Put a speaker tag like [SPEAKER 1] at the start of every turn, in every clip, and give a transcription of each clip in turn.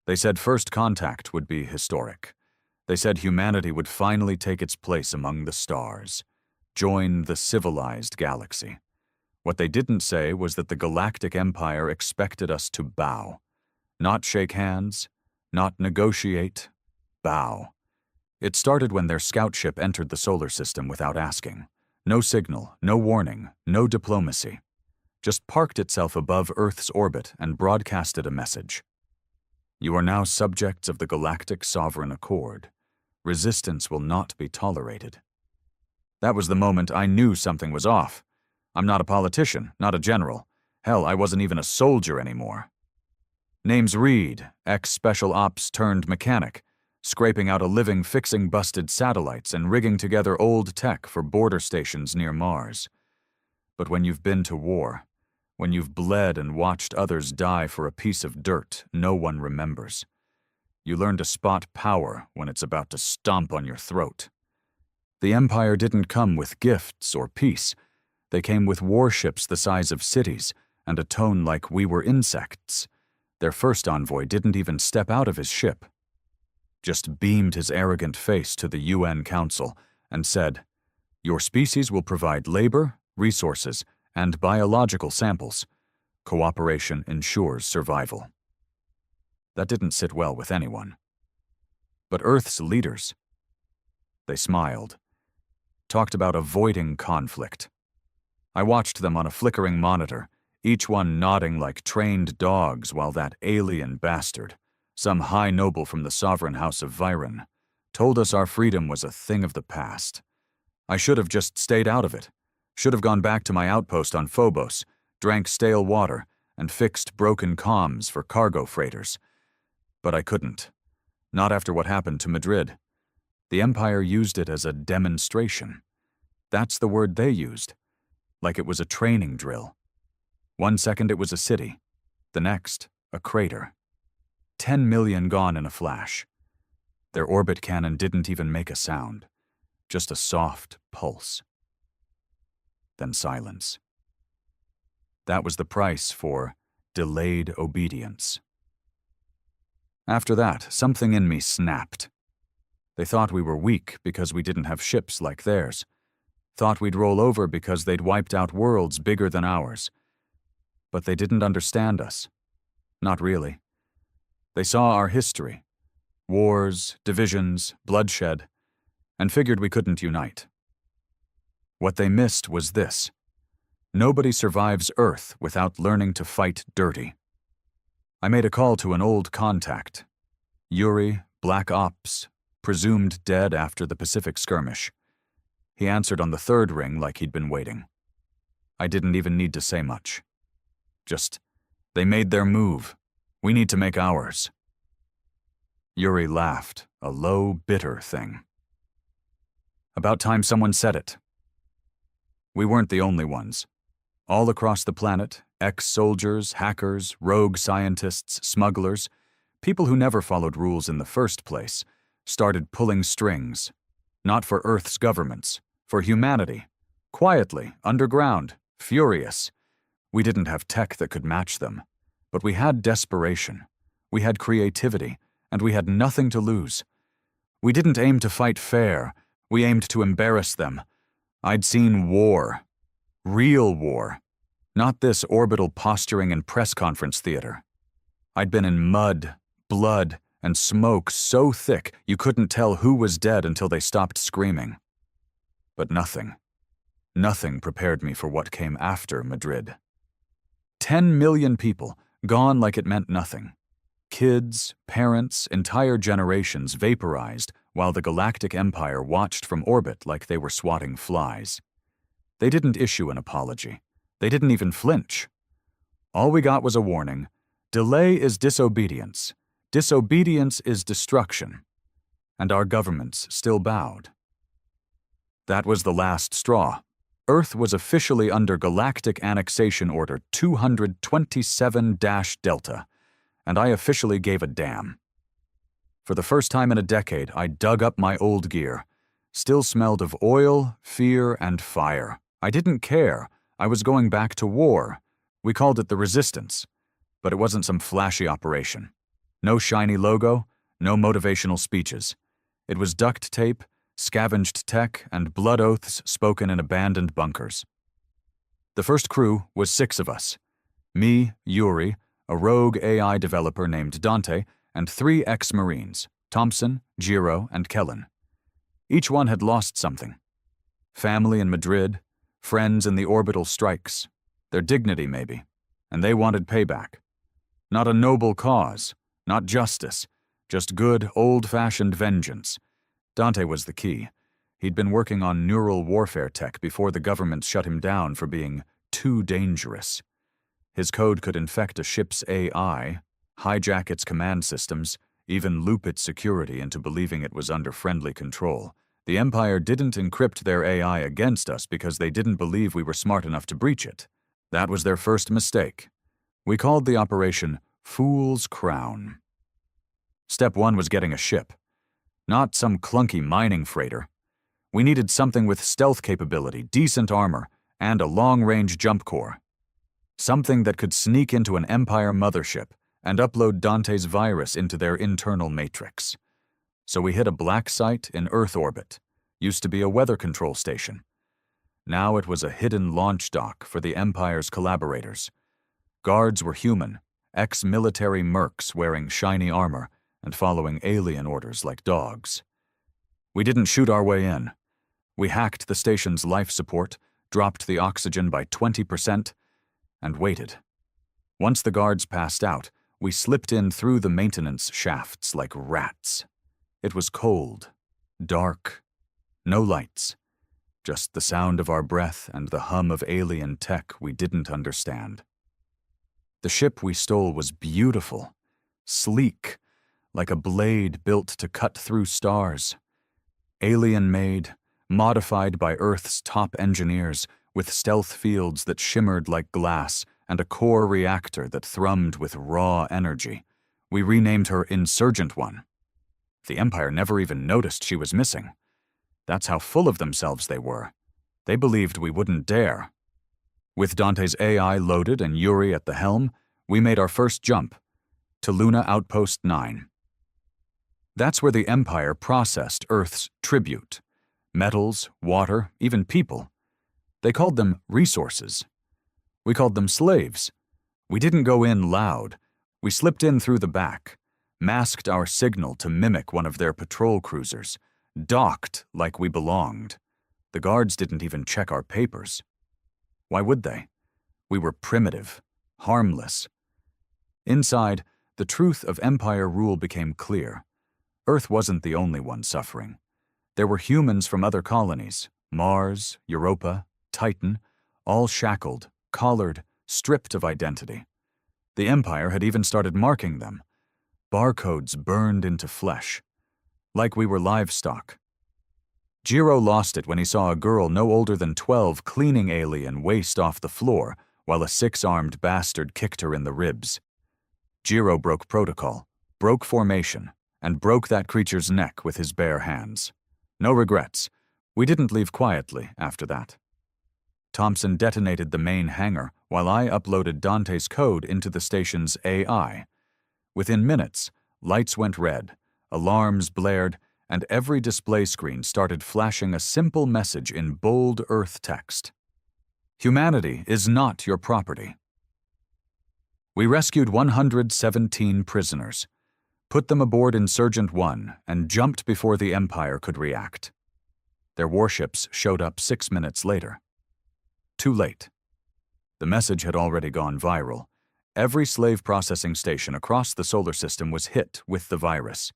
[SPEAKER 1] They said first contact would be historic. They said humanity would finally take its place among the stars, join the civilized galaxy. What they didn't say was that the Galactic Empire expected us to bow. Not shake hands, not negotiate, bow. It started when their scout ship entered the solar system without asking. No signal, no warning, no diplomacy. Just parked itself above Earth's orbit and broadcasted a message. You are now subjects of the Galactic Sovereign Accord. Resistance will not be tolerated. That was the moment I knew something was off. I'm not a politician, not a general. Hell, I wasn't even a soldier anymore. Name's Reed, ex-special ops turned mechanic, scraping out a living fixing busted satellites and rigging together old tech for border stations near Mars. But when you've been to war, when you've bled and watched others die for a piece of dirt no one remembers, you learn to spot power when it's about to stomp on your throat. The Empire didn't come with gifts or peace. They came with warships the size of cities and a tone like we were insects. Their first envoy didn't even step out of his ship. Just beamed his arrogant face to the UN Council and said, "Your species will provide labor, resources, and biological samples. Cooperation ensures survival." That didn't sit well with anyone. But Earth's leaders, they smiled, talked about avoiding conflict. I watched them on a flickering monitor, each one nodding like trained dogs while that alien bastard, some high noble from the sovereign house of Viren, told us our freedom was a thing of the past. I should have just stayed out of it, should have gone back to my outpost on Phobos, drank stale water, and fixed broken comms for cargo freighters. But I couldn't. Not after what happened to Madrid. The Empire used it as a demonstration. That's the word they used, like it was a training drill. One second it was a city, the next, a crater. 10 million gone in a flash. Their orbit cannon didn't even make a sound, just a soft pulse. Then silence. That was the price for delayed obedience. After that, something in me snapped. They thought we were weak because we didn't have ships like theirs. Thought we'd roll over because they'd wiped out worlds bigger than ours. But they didn't understand us. Not really. They saw our history, wars, divisions, bloodshed, and figured we couldn't unite. What they missed was this: nobody survives Earth without learning to fight dirty. I made a call to an old contact. Yuri, Black Ops, presumed dead after the Pacific skirmish. He answered on the third ring like he'd been waiting. I didn't even need to say much. Just, they made their move. We need to make ours. Yuri laughed, a low, bitter thing. About time someone said it. We weren't the only ones. All across the planet, ex-soldiers, hackers, rogue scientists, smugglers, people who never followed rules in the first place, started pulling strings. Not for Earth's governments, for humanity. Quietly, underground, furious. We didn't have tech that could match them. But we had desperation, we had creativity, and we had nothing to lose. We didn't aim to fight fair, we aimed to embarrass them. I'd seen war. Real war. Not this orbital posturing and press conference theater. I'd been in mud, blood, and smoke so thick you couldn't tell who was dead until they stopped screaming. But nothing prepared me for what came after Madrid. 10 million people, gone like it meant nothing. Kids, parents, entire generations vaporized while the Galactic Empire watched from orbit like they were swatting flies. They didn't issue an apology. They didn't even flinch. All we got was a warning. Delay is disobedience. Disobedience is destruction. And our governments still bowed. That was the last straw. Earth was officially under Galactic Annexation Order 227-Delta, and I officially gave a damn. For the first time in a decade, I dug up my old gear. Still smelled of oil, fear, and fire. I didn't care. I was going back to war. We called it the Resistance, but it wasn't some flashy operation. No shiny logo, no motivational speeches. It was duct tape, scavenged tech, and blood oaths spoken in abandoned bunkers. The first crew was 6 of us. Me, Yuri, a rogue AI developer named Dante, and 3 ex-Marines, Thompson, Jiro, and Kellen. Each one had lost something. Family in Madrid, friends in the orbital strikes, their dignity maybe, and they wanted payback. Not a noble cause, not justice, just good, old-fashioned vengeance. Dante was the key. He'd been working on neural warfare tech before the government shut him down for being too dangerous. His code could infect a ship's AI, hijack its command systems, even loop its security into believing it was under friendly control. The Empire didn't encrypt their AI against us because they didn't believe we were smart enough to breach it. That was their first mistake. We called the operation Fool's Crown. Step 1 was getting a ship. Not some clunky mining freighter. We needed something with stealth capability, decent armor, and a long-range jump core. Something that could sneak into an Empire mothership and upload Dante's virus into their internal matrix. So we hit a black site in Earth orbit. Used to be a weather control station. Now it was a hidden launch dock for the Empire's collaborators. Guards were human, ex-military mercs wearing shiny armor and following alien orders like dogs. We didn't shoot our way in. We hacked the station's life support, dropped the oxygen by 20%, and waited. Once the guards passed out, we slipped in through the maintenance shafts like rats. It was cold, dark, no lights, just the sound of our breath and the hum of alien tech we didn't understand. The ship we stole was beautiful, sleek, like a blade built to cut through stars. Alien-made, modified by Earth's top engineers, with stealth fields that shimmered like glass and a core reactor that thrummed with raw energy. We renamed her Insurgent One. The Empire never even noticed she was missing. That's how full of themselves they were. They believed we wouldn't dare. With Dante's AI loaded and Yuri at the helm, we made our first jump to Luna Outpost 9. That's where the Empire processed Earth's tribute. Metals, water, even people. They called them resources. We called them slaves. We didn't go in loud. We slipped in through the back, masked our signal to mimic one of their patrol cruisers, docked like we belonged. The guards didn't even check our papers. Why would they? We were primitive, harmless. Inside, the truth of Empire rule became clear. Earth wasn't the only one suffering. There were humans from other colonies, Mars, Europa, Titan, all shackled, collared, stripped of identity. The Empire had even started marking them. Barcodes burned into flesh, like we were livestock. Jiro lost it when he saw a girl no older than 12 cleaning alien waste off the floor while a 6-armed bastard kicked her in the ribs. Jiro broke protocol, broke formation, and broke that creature's neck with his bare hands. No regrets. We didn't leave quietly after that. Thompson detonated the main hangar while I uploaded Dante's code into the station's AI. Within minutes, lights went red, alarms blared, and every display screen started flashing a simple message in bold Earth text. Humanity is not your property. We rescued 117 prisoners, put them aboard Insurgent One, and jumped before the Empire could react. Their warships showed up 6 minutes later. Too late. The message had already gone viral. Every slave processing station across the solar system was hit with the virus.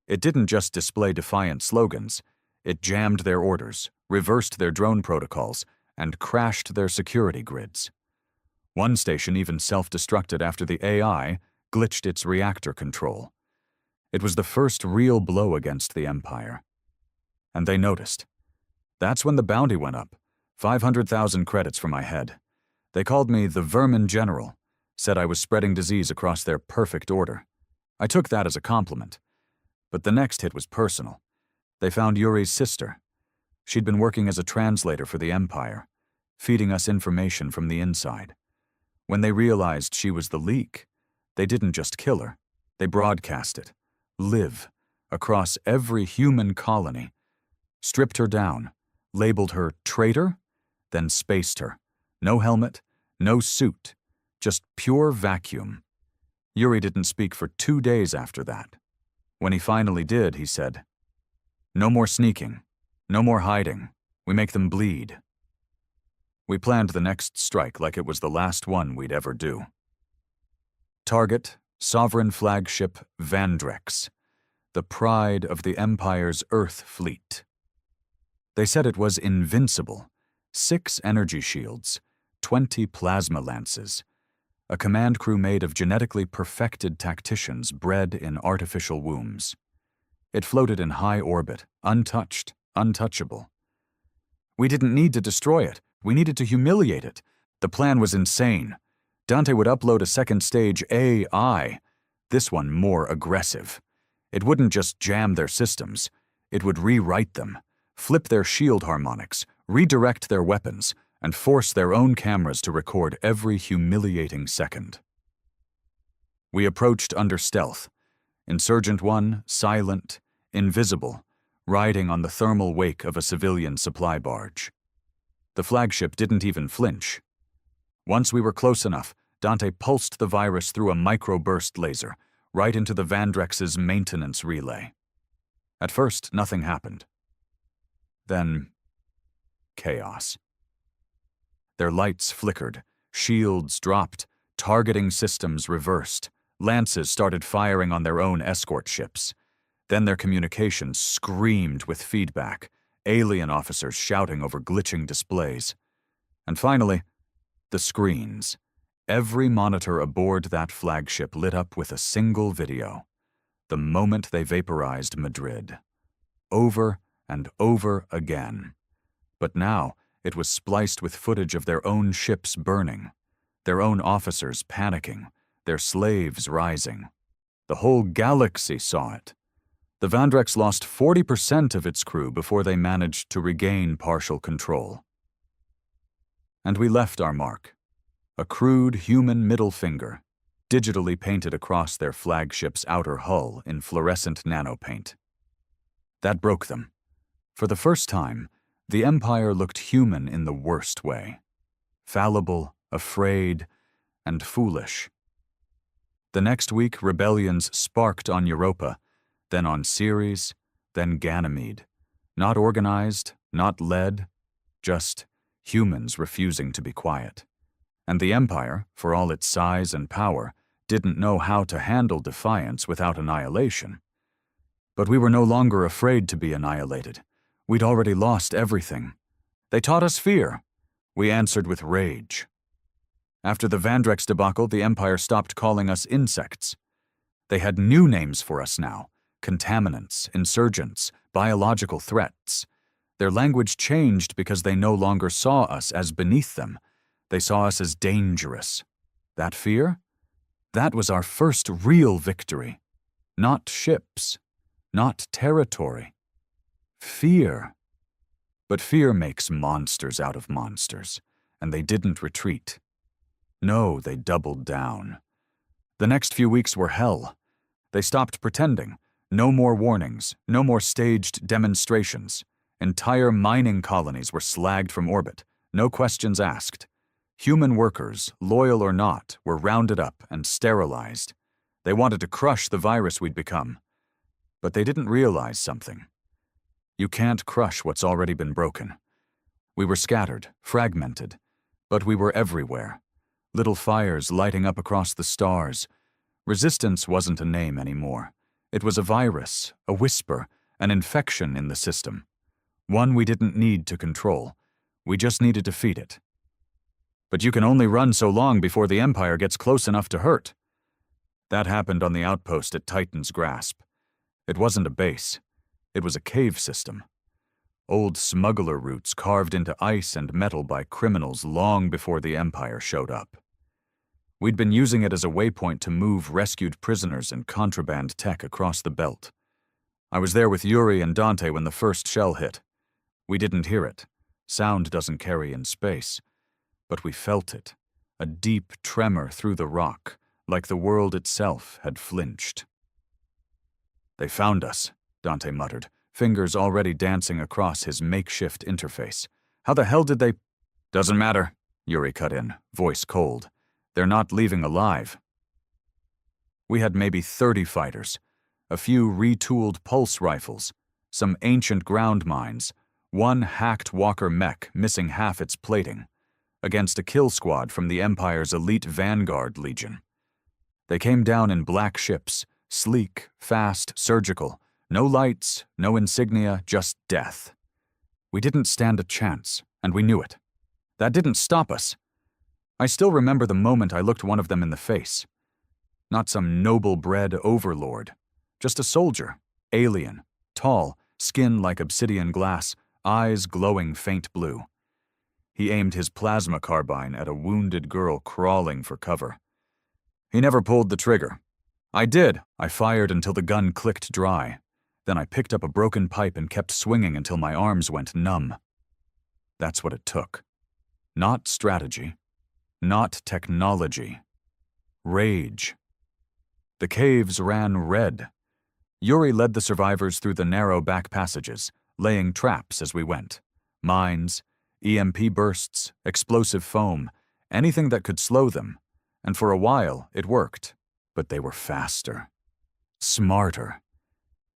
[SPEAKER 1] It didn't just display defiant slogans. It jammed their orders, reversed their drone protocols, and crashed their security grids. One station even self-destructed after the AI glitched its reactor control. It was the first real blow against the Empire. And they noticed. That's when the bounty went up. 500,000 credits for my head. They called me the Vermin General, said I was spreading disease across their perfect order. I took that as a compliment. But the next hit was personal. They found Yuri's sister. She'd been working as a translator for the Empire, feeding us information from the inside. When they realized she was the leak, they didn't just kill her. They broadcast it, live, across every human colony, stripped her down, labeled her traitor, then spaced her. No helmet, no suit, just pure vacuum. Yuri didn't speak for 2 days after that. When he finally did, he said, "No more sneaking, no more hiding. We make them bleed." We planned the next strike like it was the last one we'd ever do. Target, sovereign flagship Vandrex, the pride of the Empire's Earth fleet. They said it was invincible, 6 energy shields, 20 plasma lances, a command crew made of genetically perfected tacticians bred in artificial wombs. It floated in high orbit, untouched, untouchable. We didn't need to destroy it. We needed to humiliate it. The plan was insane. Dante would upload a second stage AI, this one more aggressive. It wouldn't just jam their systems. It would rewrite them, flip their shield harmonics, redirect their weapons, and force their own cameras to record every humiliating second. We approached under stealth. Insurgent 1, silent, invisible, riding on the thermal wake of a civilian supply barge. The flagship didn't even flinch. Once we were close enough, Dante pulsed the virus through a microburst laser, right into the Vandrex's maintenance relay. At first, nothing happened. Then, chaos. Their lights flickered, shields dropped, targeting systems reversed, lances started firing on their own escort ships. Then their communications screamed with feedback, alien officers shouting over glitching displays. And finally, the screens. Every monitor aboard that flagship lit up with a single video. The moment they vaporized Madrid. Over and over again. But now, it was spliced with footage of their own ships burning, their own officers panicking, their slaves rising. The whole galaxy saw it. The Vandrex lost 40% of its crew before they managed to regain partial control. And we left our mark. A crude human middle finger, digitally painted across their flagship's outer hull in fluorescent nanopaint. That broke them. For the first time, the Empire looked human in the worst way. Fallible, afraid, and foolish. The next week, rebellions sparked on Europa, then on Ceres, then Ganymede. Not organized, not led, just humans refusing to be quiet. And the Empire, for all its size and power, didn't know how to handle defiance without annihilation. But we were no longer afraid to be annihilated. We'd already lost everything. They taught us fear. We answered with rage. After the Vandrex debacle, the Empire stopped calling us insects. They had new names for us now: contaminants, insurgents, biological threats. Their language changed because they no longer saw us as beneath them. They saw us as dangerous. That fear? That was our first real victory. Not ships, not territory. Fear. But fear makes monsters out of monsters, and they didn't retreat. No, they doubled down. The next few weeks were hell. They stopped pretending. No more warnings, no more staged demonstrations. Entire mining colonies were slagged from orbit, no questions asked. Human workers, loyal or not, were rounded up and sterilized. They wanted to crush the virus we'd become. But they didn't realize something. You can't crush what's already been broken. We were scattered, fragmented, but we were everywhere. Little fires lighting up across the stars. Resistance wasn't a name anymore. It was a virus, a whisper, an infection in the system. One we didn't need to control. We just needed to feed it. But you can only run so long before the Empire gets close enough to hurt. That happened on the outpost at Titan's Grasp. It wasn't a base. It was a cave system. Old smuggler routes carved into ice and metal by criminals long before the Empire showed up. We'd been using it as a waypoint to move rescued prisoners and contraband tech across the belt. I was there with Yuri and Dante when the first shell hit. We didn't hear it. Sound doesn't carry in space. But we felt it. A deep tremor through the rock, like the world itself had flinched. "They found us," Dante muttered, fingers already dancing across his makeshift interface. "How the hell did they—" "Doesn't matter," Yuri cut in, voice cold. "They're not leaving alive." We had maybe 30 fighters, a few retooled pulse rifles, some ancient ground mines, one hacked Walker mech missing half its plating, against a kill squad from the Empire's elite Vanguard Legion. They came down in black ships, sleek, fast, surgical, no lights, no insignia, just death. We didn't stand a chance, and we knew it. That didn't stop us. I still remember the moment I looked one of them in the face. Not some noble-bred overlord, just a soldier, alien, tall, skin like obsidian glass, eyes glowing faint blue. He aimed his plasma carbine at a wounded girl crawling for cover. He never pulled the trigger. I did. I fired until the gun clicked dry. Then I picked up a broken pipe and kept swinging until my arms went numb. That's what it took. Not strategy. Not technology. Rage. The caves ran red. Yuri led the survivors through the narrow back passages, laying traps as we went. Mines, EMP bursts, explosive foam, anything that could slow them. And for a while, it worked. But they were faster. Smarter.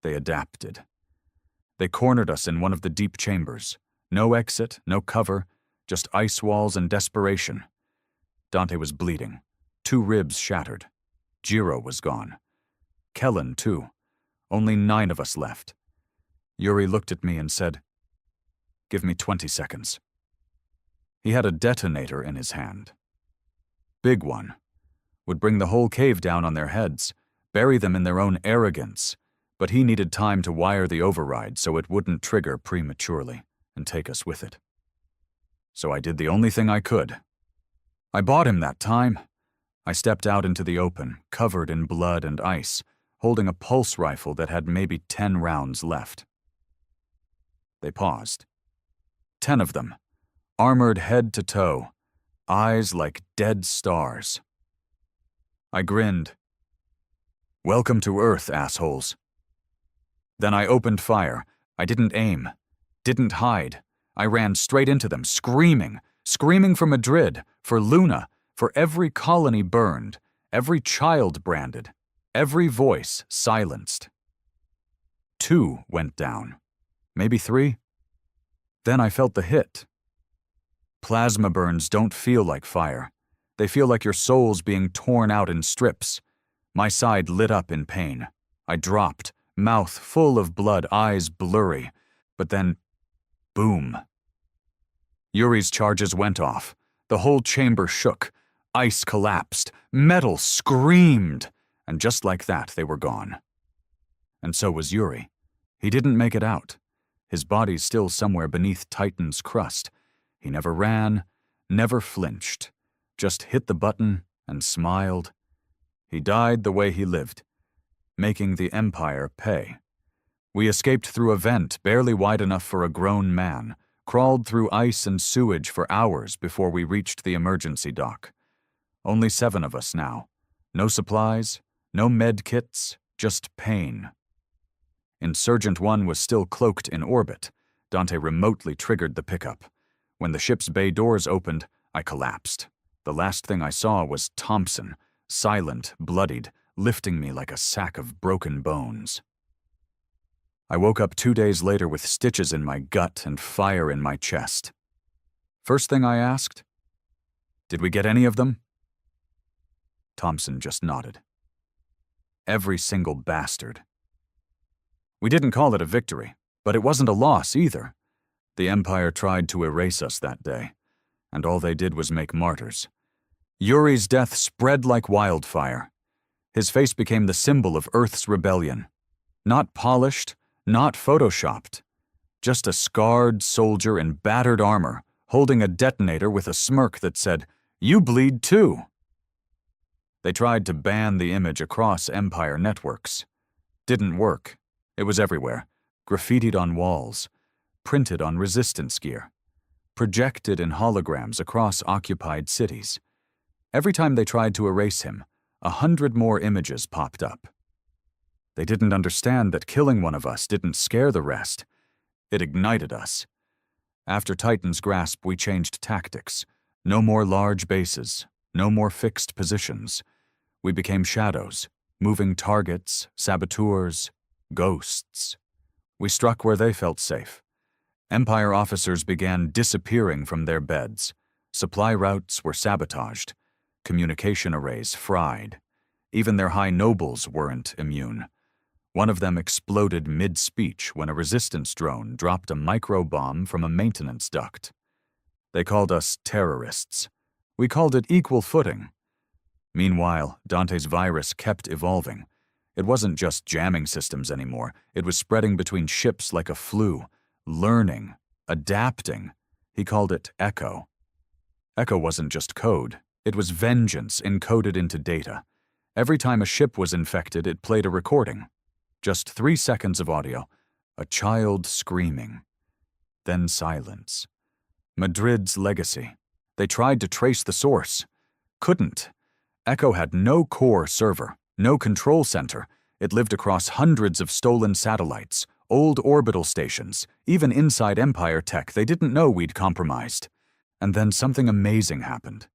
[SPEAKER 1] They adapted. They cornered us in one of the deep chambers. No exit, no cover, just ice walls and desperation. Dante was bleeding. 2 ribs shattered. Jiro was gone. Kellen, too. Only 9 of us left. Yuri looked at me and said, "Give me 20 seconds." He had a detonator in his hand. Big one. Would bring the whole cave down on their heads, bury them in their own arrogance, but he needed time to wire the override so it wouldn't trigger prematurely and take us with it. So I did the only thing I could. I bought him that time. I stepped out into the open, covered in blood and ice, holding a pulse rifle that had maybe 10 rounds left. They paused. 10 of them, armored head to toe, eyes like dead stars. I grinned. "Welcome to Earth, assholes." Then I opened fire. I didn't aim, didn't hide. I ran straight into them, screaming for Madrid, for Luna, for every colony burned, every child branded, every voice silenced. 2 went down, maybe 3. Then I felt the hit. Plasma burns don't feel like fire. They feel like your soul's being torn out in strips. My side lit up in pain. I dropped, mouth full of blood, eyes blurry. But then, boom. Yuri's charges went off. The whole chamber shook. Ice collapsed. Metal screamed. And just like that, they were gone. And so was Yuri. He didn't make it out. His body's still somewhere beneath Titan's crust. He never ran, never flinched. Just hit the button and smiled. He died the way he lived, making the Empire pay. We escaped through a vent barely wide enough for a grown man, crawled through ice and sewage for hours before we reached the emergency dock. Only 7 of us now. No supplies, no med kits, just pain. Insurgent 1 was still cloaked in orbit. Dante remotely triggered the pickup. When the ship's bay doors opened, I collapsed. The last thing I saw was Thompson, silent, bloodied, lifting me like a sack of broken bones. I woke up 2 days later with stitches in my gut and fire in my chest. First thing I asked, "Did we get any of them?" Thompson just nodded. Every single bastard. We didn't call it a victory, but it wasn't a loss either. The Empire tried to erase us that day, and all they did was make martyrs. Yuri's death spread like wildfire. His face became the symbol of Earth's rebellion. Not polished, not photoshopped. Just a scarred soldier in battered armor, holding a detonator with a smirk that said, "You bleed too." They tried to ban the image across Empire networks. Didn't work. It was everywhere, graffitied on walls, printed on resistance gear, projected in holograms across occupied cities. Every time they tried to erase him, 100 more images popped up. They didn't understand that killing one of us didn't scare the rest. It ignited us. After Titan's grasp, we changed tactics. No more large bases, no more fixed positions. We became shadows, moving targets, saboteurs, ghosts. We struck where they felt safe. Empire officers began disappearing from their beds. Supply routes were sabotaged. Communication arrays fried. Even their high nobles weren't immune. One of them exploded mid-speech when a resistance drone dropped a micro-bomb from a maintenance duct. They called us terrorists. We called it equal footing. Meanwhile, Dante's virus kept evolving. It wasn't just jamming systems anymore. It was spreading between ships like a flu, learning, adapting. He called it Echo. Echo wasn't just code. It was vengeance encoded into data. Every time a ship was infected, it played a recording. Just 3 seconds of audio. A child screaming. Then silence. Madrid's legacy. They tried to trace the source. Couldn't. Echo had no core server, no control center. It lived across hundreds of stolen satellites, old orbital stations, even inside Empire tech they didn't know we'd compromised. And then something amazing happened.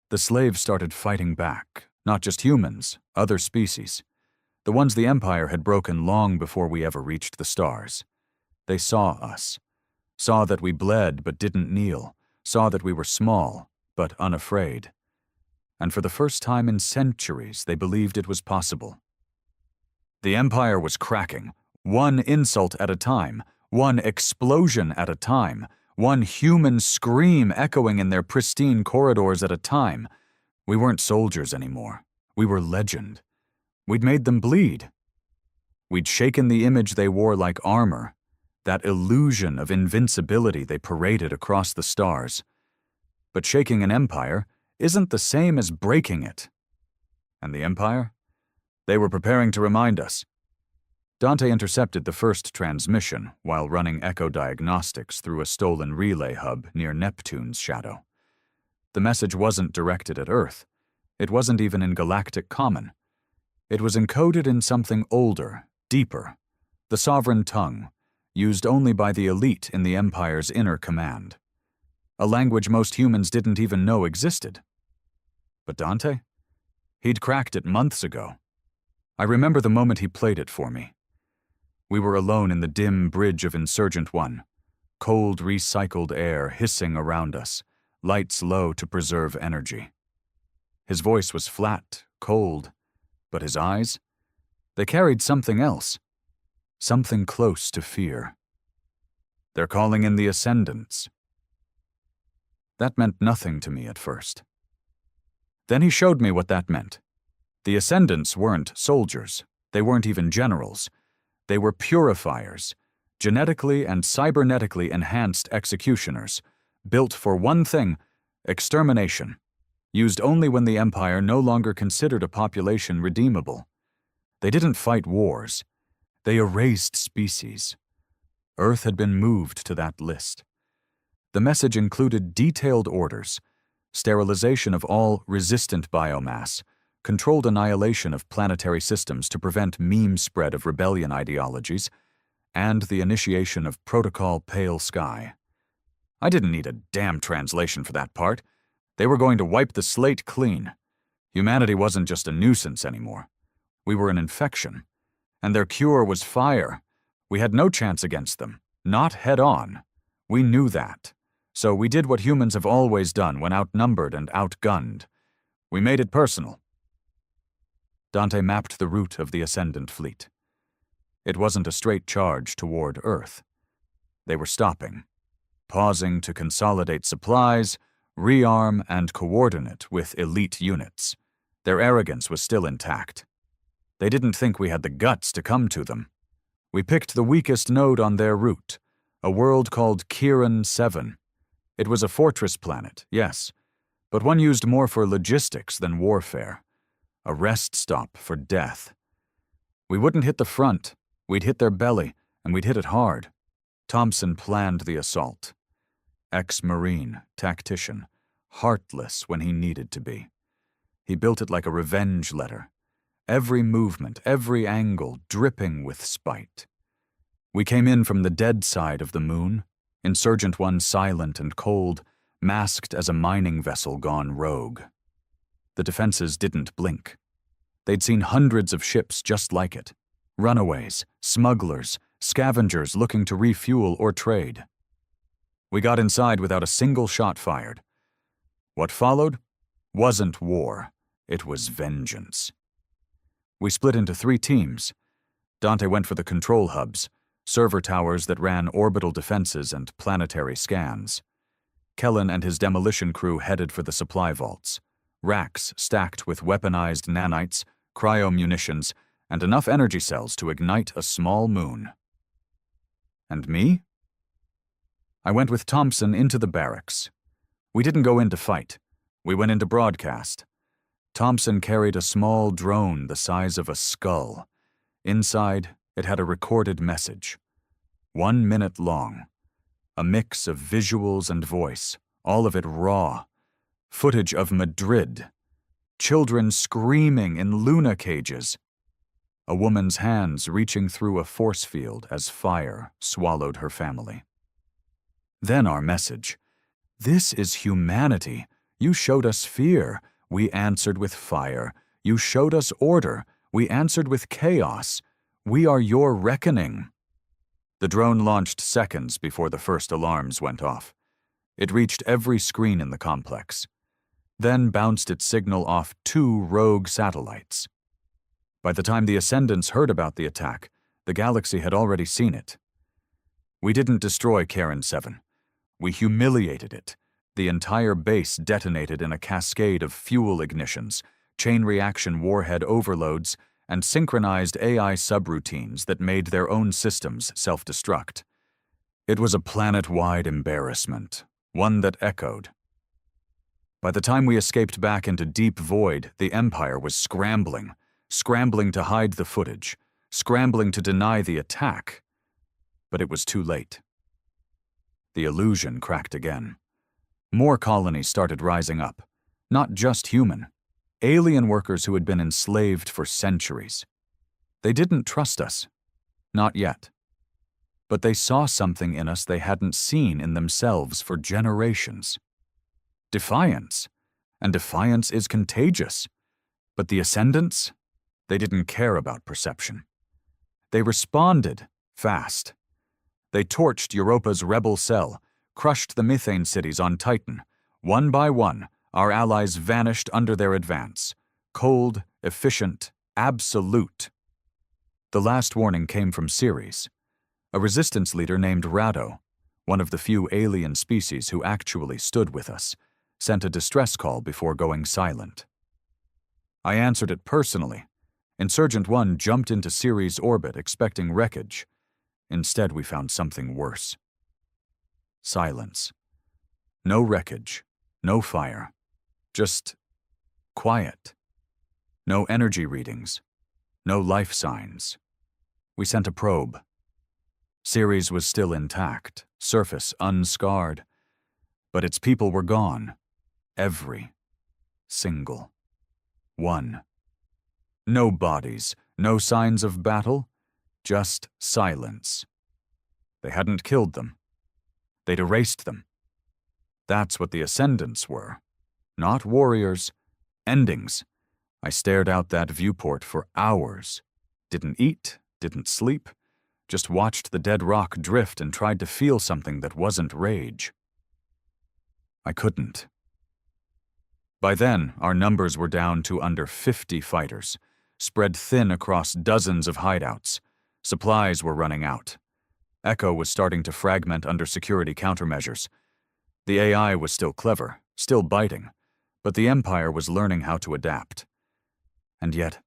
[SPEAKER 1] The slaves started fighting back, not just humans, other species. The ones the Empire had broken long before we ever reached the stars. They saw us. Saw that we bled but didn't kneel. Saw that we were small, but unafraid. And for the first time in centuries, they believed it was possible. The Empire was cracking, one insult at a time, one explosion at a time, one human scream echoing in their pristine corridors at a time. We weren't soldiers anymore. We were legend. We'd made them bleed. We'd shaken the image they wore like armor, that illusion of invincibility they paraded across the stars. But shaking an empire isn't the same as breaking it. And the Empire? They were preparing to remind us. Dante intercepted the first transmission while running echo diagnostics through a stolen relay hub near Neptune's shadow. The message wasn't directed at Earth. It wasn't even in Galactic Common. It was encoded in something older, deeper, the sovereign tongue, used only by the elite in the Empire's inner command. A language most humans didn't even know existed. But Dante? He'd cracked it months ago. I remember the moment he played it for me. We were alone in the dim bridge of Insurgent One, cold recycled air hissing around us, lights low to preserve energy. His voice was flat, cold, but his eyes? They carried something else, something close to fear. They're calling in the Ascendants. That meant nothing to me at first. Then he showed me what that meant. The Ascendants weren't soldiers. They weren't even generals. They were purifiers, genetically and cybernetically enhanced executioners, built for one thing, extermination, used only when the Empire no longer considered a population redeemable. They didn't fight wars. They erased species. Earth had been moved to that list. The message included detailed orders, sterilization of all resistant biomass, controlled annihilation of planetary systems to prevent meme spread of rebellion ideologies, and the initiation of Protocol Pale Sky. I didn't need a damn translation for that part. They were going to wipe the slate clean. Humanity wasn't just a nuisance anymore. We were an infection. And their cure was fire. We had no chance against them, not head-on. We knew that. So we did what humans have always done when outnumbered and outgunned. We made it personal. Dante mapped the route of the Ascendant fleet. It wasn't a straight charge toward Earth. They were stopping, pausing to consolidate supplies, rearm, and coordinate with elite units. Their arrogance was still intact. They didn't think we had the guts to come to them. We picked the weakest node on their route, a world called Kiran 7. It was a fortress planet, yes, but one used more for logistics than warfare. A rest stop for death. We wouldn't hit the front, we'd hit their belly, and we'd hit it hard. Thompson planned the assault. Ex-Marine, tactician, heartless when he needed to be. He built it like a revenge letter. Every movement, every angle dripping with spite. We came in from the dead side of the moon, Insurgent One silent and cold, masked as a mining vessel gone rogue. The defenses didn't blink. They'd seen hundreds of ships just like it. Runaways, smugglers, scavengers looking to refuel or trade. We got inside without a single shot fired. What followed wasn't war, it was vengeance. We split into 3 teams. Dante went for the control hubs, server towers that ran orbital defenses and planetary scans. Kellen and his demolition crew headed for the supply vaults, racks stacked with weaponized nanites, cryo-munitions, and enough energy cells to ignite a small moon. And me? I went with Thompson into the barracks. We didn't go in to fight. We went into broadcast. Thompson carried a small drone the size of a skull. Inside, it had a recorded message. 1 minute long. A mix of visuals and voice, all of it raw. Footage of Madrid. Children screaming in Luna cages. A woman's hands reaching through a force field as fire swallowed her family. Then our message. This is humanity. You showed us fear. We answered with fire. You showed us order. We answered with chaos. We are your reckoning. The drone launched seconds before the first alarms went off. It reached every screen in the complex. Then bounced its signal off 2 rogue satellites. By the time the Ascendants heard about the attack, the galaxy had already seen it. We didn't destroy Karen 7. We humiliated it. The entire base detonated in a cascade of fuel ignitions, chain reaction warhead overloads, and synchronized AI subroutines that made their own systems self-destruct. It was a planet-wide embarrassment, one that echoed. By the time we escaped back into deep void, the Empire was scrambling to hide the footage, scrambling to deny the attack. But it was too late. The illusion cracked again. More colonies started rising up, not just human, alien workers who had been enslaved for centuries. They didn't trust us. Not yet. But they saw something in us they hadn't seen in themselves for generations. Defiance. And defiance is contagious. But the Ascendants? They didn't care about perception. They responded fast. They torched Europa's rebel cell, crushed the methane cities on Titan. One by one, our allies vanished under their advance. Cold, efficient, absolute. The last warning came from Ceres. A resistance leader named Rado, one of the few alien species who actually stood with us, sent a distress call before going silent. I answered it personally. Insurgent One jumped into Ceres' orbit expecting wreckage. Instead, we found something worse. Silence. No wreckage, no fire, just quiet. No energy readings, no life signs. We sent a probe. Ceres was still intact, surface unscarred, but its people were gone. Every single one. No bodies, no signs of battle, just silence. They hadn't killed them. They'd erased them. That's what the Ascendants were. Not warriors, endings. I stared out that viewport for hours. Didn't eat, didn't sleep, just watched the dead rock drift and tried to feel something that wasn't rage. I couldn't. By then, our numbers were down to under 50 fighters, spread thin across dozens of hideouts. Supplies were running out. Echo was starting to fragment under security countermeasures. The AI was still clever, still biting, but the Empire was learning how to adapt. And yet,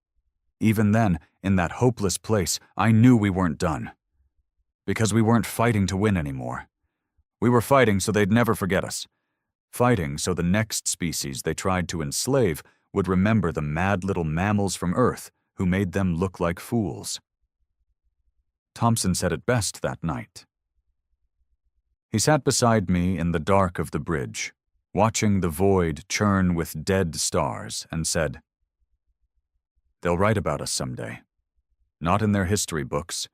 [SPEAKER 1] even then, in that hopeless place, I knew we weren't done. Because we weren't fighting to win anymore. We were fighting so they'd never forget us. Fighting so the next species they tried to enslave would remember the mad little mammals from Earth who made them look like fools. Thompson said it best that night. He sat beside me in the dark of the bridge, watching the void churn with dead stars, and said, "They'll write about us someday. Not in their history books,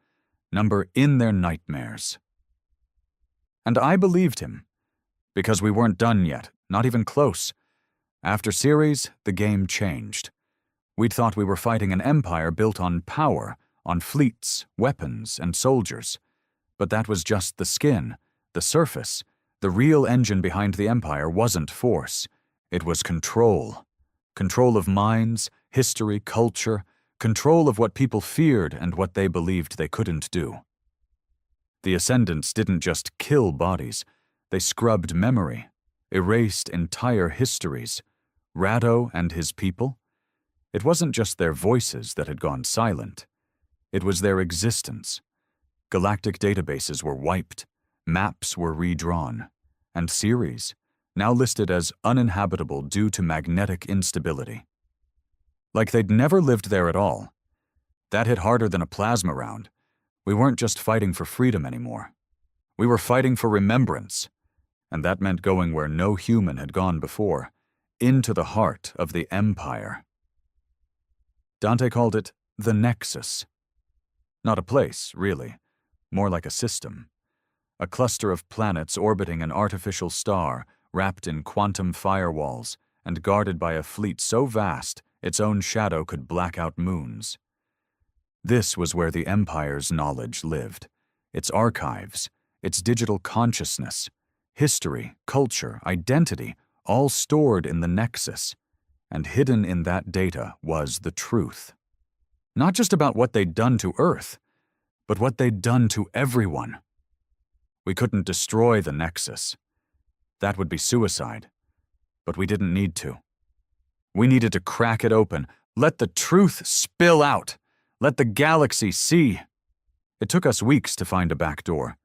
[SPEAKER 1] number in their nightmares." And I believed him, because we weren't done yet, not even close. After Ceres, the game changed. We'd thought we were fighting an empire built on power, on fleets, weapons, and soldiers. But that was just the skin, the surface. The real engine behind the empire wasn't force. It was control. Control of minds, history, culture, control of what people feared and what they believed they couldn't do. The Ascendants didn't just kill bodies. They scrubbed memory, erased entire histories. Rado and his people? It wasn't just their voices that had gone silent. It was their existence. Galactic databases were wiped, maps were redrawn, and Ceres, now listed as uninhabitable due to magnetic instability. Like they'd never lived there at all. That hit harder than a plasma round. We weren't just fighting for freedom anymore. We were fighting for remembrance, and that meant going where no human had gone before, into the heart of the Empire. Dante called it the Nexus. Not a place, really, more like a system. A cluster of planets orbiting an artificial star, wrapped in quantum firewalls, and guarded by a fleet so vast its own shadow could black out moons. This was where the Empire's knowledge lived, its archives, its digital consciousness, history, culture, identity, all stored in the Nexus, and hidden in that data was the truth. Not just about what they'd done to Earth, but what they'd done to everyone. We couldn't destroy the Nexus. That would be suicide, but we didn't need to. We needed to crack it open, let the truth spill out, let the galaxy see. It took us weeks to find a back door,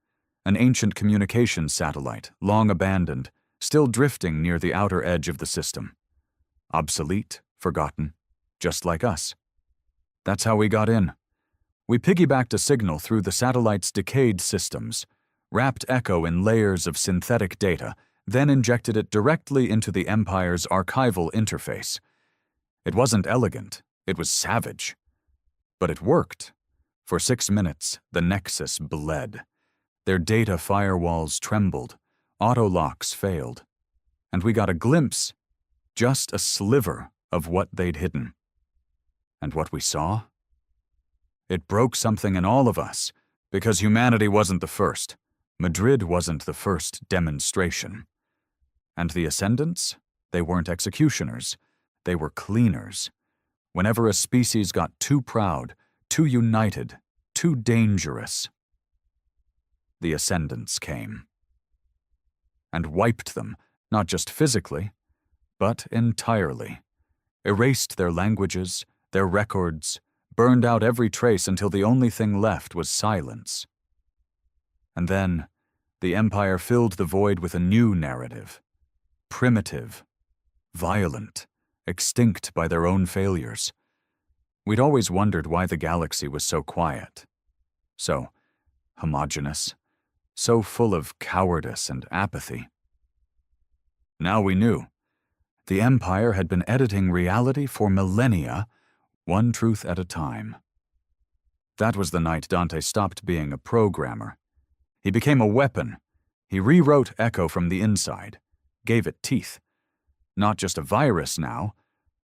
[SPEAKER 1] an ancient communications satellite, long abandoned, still drifting near the outer edge of the system. Obsolete, forgotten, just like us. That's how we got in. We piggybacked a signal through the satellite's decayed systems, wrapped Echo in layers of synthetic data, then injected it directly into the Empire's archival interface. It wasn't elegant, it was savage. But it worked. For 6 minutes, the Nexus bled. Their data firewalls trembled, auto-locks failed, and we got a glimpse, just a sliver of what they'd hidden. And what we saw? It broke something in all of us, because humanity wasn't the first. Madrid wasn't the first demonstration. And the Ascendants? They weren't executioners. They were cleaners. Whenever a species got too proud, too united, too dangerous, the Ascendants came. And wiped them, not just physically, but entirely. Erased their languages, their records, burned out every trace until the only thing left was silence. And then, the Empire filled the void with a new narrative. Primitive, violent, extinct by their own failures. We'd always wondered why the galaxy was so quiet, so homogeneous, so full of cowardice and apathy. Now we knew. The Empire had been editing reality for millennia, one truth at a time. That was the night Dante stopped being a programmer. He became a weapon. He rewrote Echo from the inside, gave it teeth. Not just a virus now,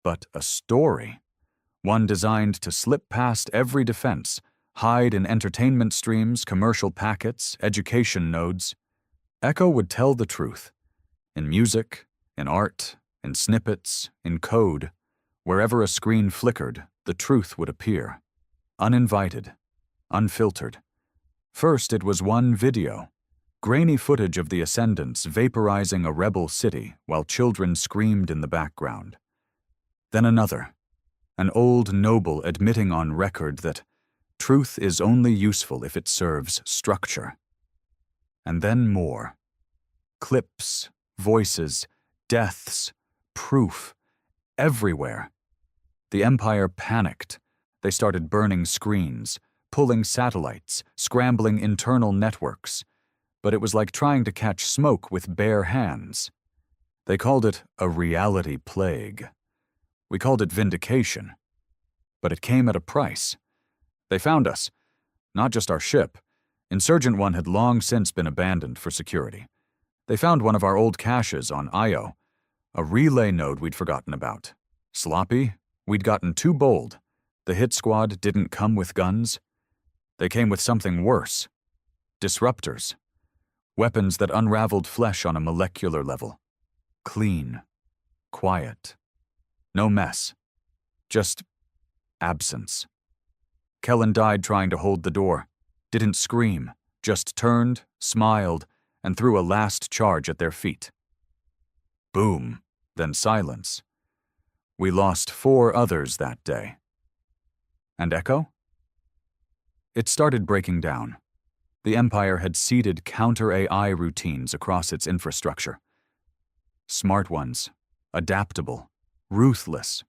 [SPEAKER 1] but a story. One designed to slip past every defense, hide in entertainment streams, commercial packets, education nodes. Echo would tell the truth. In music, in art, in snippets, in code. Wherever a screen flickered, the truth would appear. Uninvited, unfiltered. First, it was one video. Grainy footage of the Ascendants vaporizing a rebel city while children screamed in the background. Then another. An old noble admitting on record that truth is only useful if it serves structure. And then more. Clips, voices, deaths, proof, everywhere. The Empire panicked. They started burning screens, pulling satellites, scrambling internal networks. But it was like trying to catch smoke with bare hands. They called it a reality plague. We called it vindication. But it came at a price. They found us, not just our ship. Insurgent 1 had long since been abandoned for security. They found one of our old caches on Io, a relay node we'd forgotten about. Sloppy, we'd gotten too bold. The hit squad didn't come with guns. They came with something worse. Disruptors. Weapons that unraveled flesh on a molecular level. Clean. Quiet. No mess. Just absence. Kellen died trying to hold the door. Didn't scream, just turned, smiled, and threw a last charge at their feet. Boom, then silence. We lost 4 others that day. And Echo? It started breaking down. The Empire had seeded counter-AI routines across its infrastructure. Smart ones, adaptable, ruthless.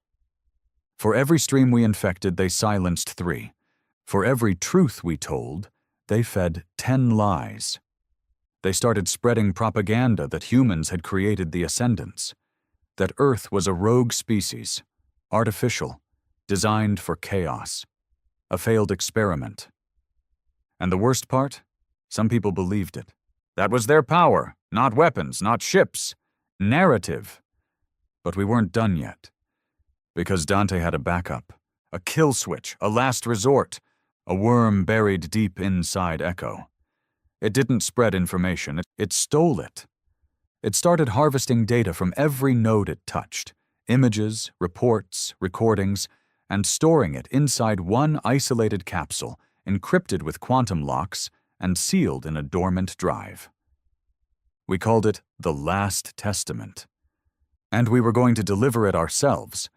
[SPEAKER 1] For every stream we infected, they silenced 3. For every truth we told, they fed 10 lies. They started spreading propaganda that humans had created the Ascendants, that Earth was a rogue species, artificial, designed for chaos, a failed experiment. And the worst part? Some people believed it. That was their power, not weapons, not ships, narrative. But we weren't done yet. Because Dante had a backup, a kill switch, a last resort, a worm buried deep inside Echo. It didn't spread information, it stole it. It started harvesting data from every node it touched, images, reports, recordings, and storing it inside one isolated capsule, encrypted with quantum locks and sealed in a dormant drive. We called it the Last Testament. And we were going to deliver it ourselves,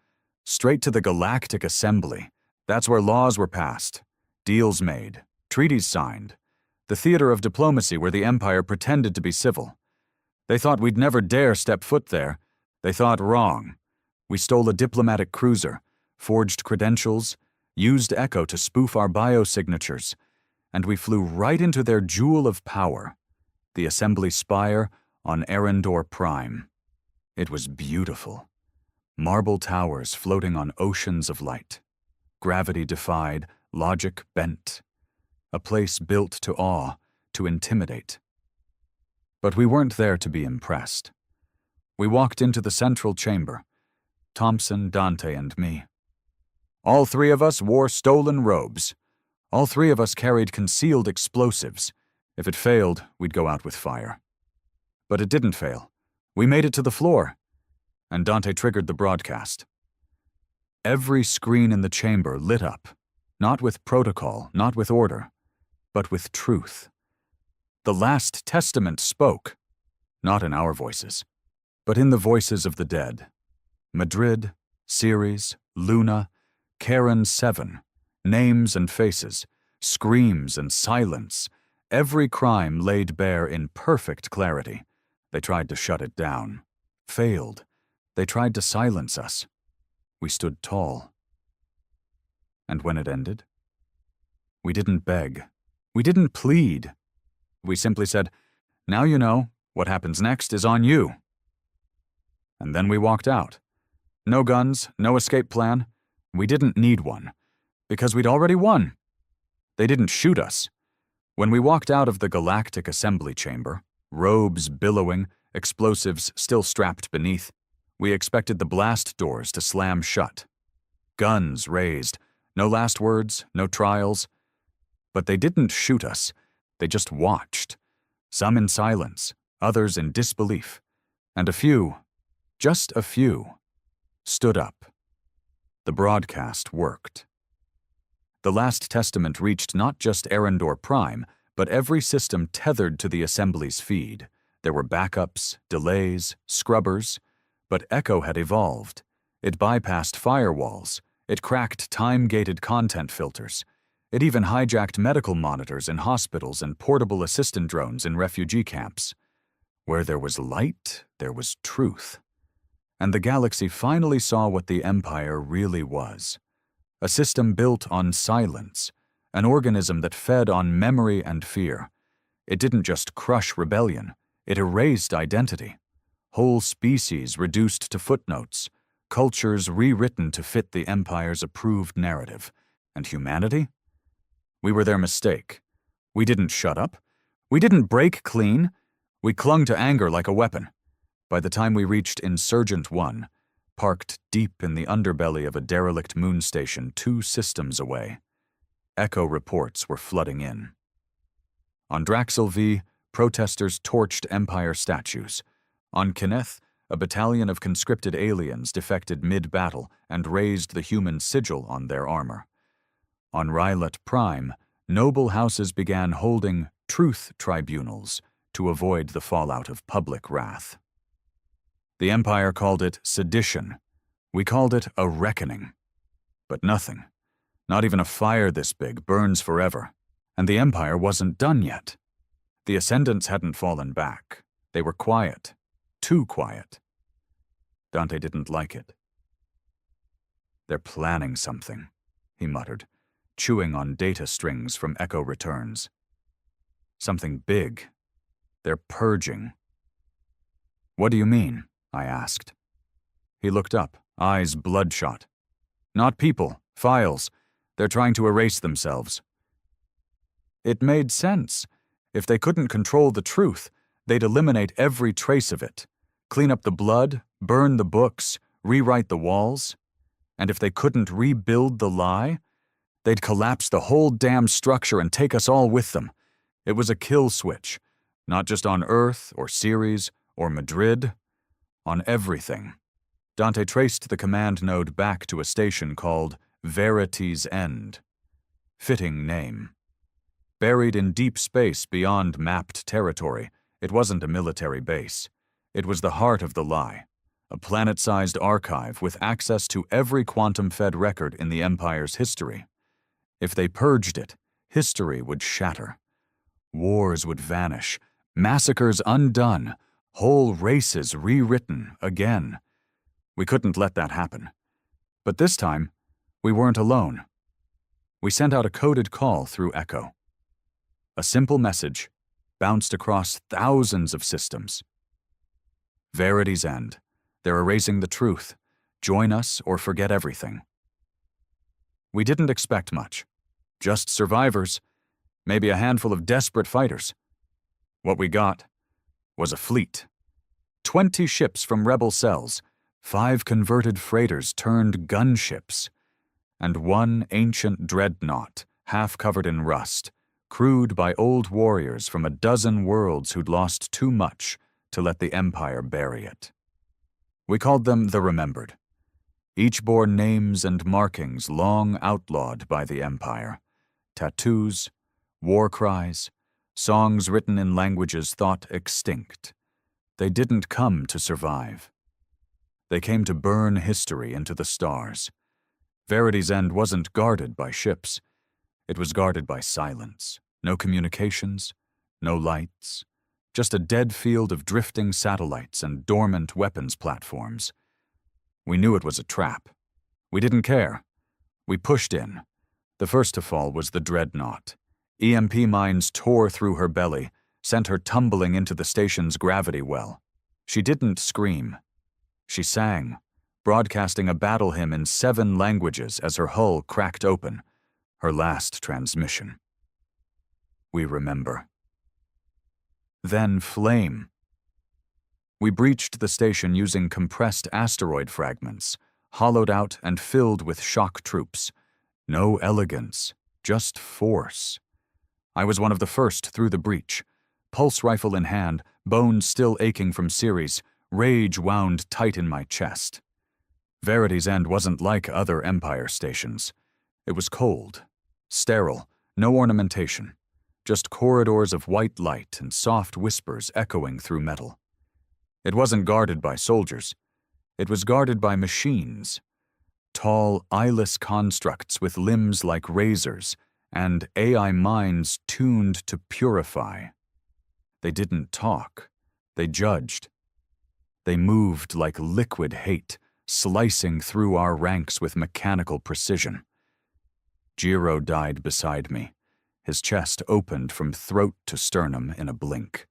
[SPEAKER 1] straight to the Galactic Assembly. That's where laws were passed, deals made, treaties signed, the theater of diplomacy where the Empire pretended to be civil. They thought we'd never dare step foot there. They thought wrong. We stole a diplomatic cruiser, forged credentials, used Echo to spoof our biosignatures, and we flew right into their jewel of power, the Assembly Spire on Arendor Prime. It was beautiful. Marble towers floating on oceans of light. Gravity defied, logic bent. A place built to awe, to intimidate. But we weren't there to be impressed. We walked into the central chamber, Thompson, Dante, and me. All 3 of us wore stolen robes. All 3 of us carried concealed explosives. If it failed, we'd go out with fire. But it didn't fail. We made it to the floor, and Dante triggered the broadcast. Every screen in the chamber lit up, not with protocol, not with order, but with truth. The Last Testament spoke, not in our voices, but in the voices of the dead. Madrid, Ceres, Luna, Karen 7, names and faces, screams and silence, every crime laid bare in perfect clarity. They tried to shut it down. Failed. They tried to silence us. We stood tall. And when it ended, we didn't beg. We didn't plead. We simply said, "Now you know, what happens next is on you." And then we walked out. No guns, no escape plan. We didn't need one, because we'd already won. They didn't shoot us. When we walked out of the Galactic Assembly Chamber, robes billowing, explosives still strapped beneath, we expected the blast doors to slam shut. Guns raised, no last words, no trials. But they didn't shoot us. They just watched, some in silence, others in disbelief, and a few, just a few, stood up. The broadcast worked. The Last Testament reached not just Arendor Prime, but every system tethered to the Assembly's feed. There were backups, delays, scrubbers, but Echo had evolved. It bypassed firewalls. It cracked time-gated content filters. It even hijacked medical monitors in hospitals and portable assistant drones in refugee camps. Where there was light, there was truth. And the galaxy finally saw what the Empire really was. A system built on silence, an organism that fed on memory and fear. It didn't just crush rebellion, it erased identity. whole species reduced to footnotes, cultures rewritten to fit the Empire's approved narrative. And humanity? We were their mistake. We didn't shut up. We didn't break clean. We clung to anger like a weapon. By the time we reached Insurgent 1, parked deep in the underbelly of a derelict moon station 2 systems away, echo reports were flooding in. On Draxel V, protesters torched Empire statues. On Kenneth, a battalion of conscripted aliens defected mid-battle and raised the human sigil on their armor. On Rylet Prime, noble houses began holding truth tribunals to avoid the fallout of public wrath. The Empire called it sedition. We called it a reckoning. But nothing, not even a fire this big, burns forever. And the Empire wasn't done yet. The Ascendants hadn't fallen back. They were quiet. Too quiet. Dante didn't like it. "They're planning something," he muttered, chewing on data strings from echo returns. "Something big. They're purging." "What do you mean?" I asked. He looked up, eyes bloodshot. "Not people, files. They're trying to erase themselves." It made sense. If they couldn't control the truth, they'd eliminate every trace of it, clean up the blood, burn the books, rewrite the walls. And if they couldn't rebuild the lie, they'd collapse the whole damn structure and take us all with them. It was a kill switch, not just on Earth or Ceres or Madrid, on everything. Dante traced the command node back to a station called Verity's End. Fitting name. Buried in deep space beyond mapped territory, it wasn't a military base. It was the heart of the lie, a planet-sized archive with access to every quantum-fed record in the Empire's history. If they purged it, history would shatter. Wars would vanish, massacres undone, whole races rewritten again. We couldn't let that happen. But this time, we weren't alone. We sent out a coded call through Echo. A simple message bounced across thousands of systems. Verity's End. They're erasing the truth. Join us or forget everything. We didn't expect much. Just survivors. Maybe a handful of desperate fighters. What we got was a fleet. 20 ships from rebel cells, 5 converted freighters turned gunships, and 1 ancient dreadnought, half covered in rust, crewed by old warriors from a dozen worlds who'd lost too much to let the Empire bury it. We called them the Remembered. Each bore names and markings long outlawed by the Empire. Tattoos, war cries, songs written in languages thought extinct. They didn't come to survive. They came to burn history into the stars. Verity's End wasn't guarded by ships. It was guarded by silence. No communications, no lights, just a dead field of drifting satellites and dormant weapons platforms. We knew it was a trap. We didn't care. We pushed in. The first to fall was the dreadnought. EMP mines tore through her belly, sent her tumbling into the station's gravity well. She didn't scream. She sang, broadcasting a battle hymn in 7 languages as her hull cracked open, her last transmission. We remember. Then flame. We breached the station using compressed asteroid fragments, hollowed out and filled with shock troops. No elegance, just force. I was one of the first through the breach. Pulse rifle in hand, bones still aching from Ceres, rage wound tight in my chest. Verity's End wasn't like other Empire stations. It was cold, sterile, no ornamentation. Just corridors of white light and soft whispers echoing through metal. It wasn't guarded by soldiers. It was guarded by machines. Tall, eyeless constructs with limbs like razors and AI minds tuned to purify. They didn't talk. They judged. They moved like liquid hate, slicing through our ranks with mechanical precision. Jiro died beside me. His chest opened from throat to sternum in a blink.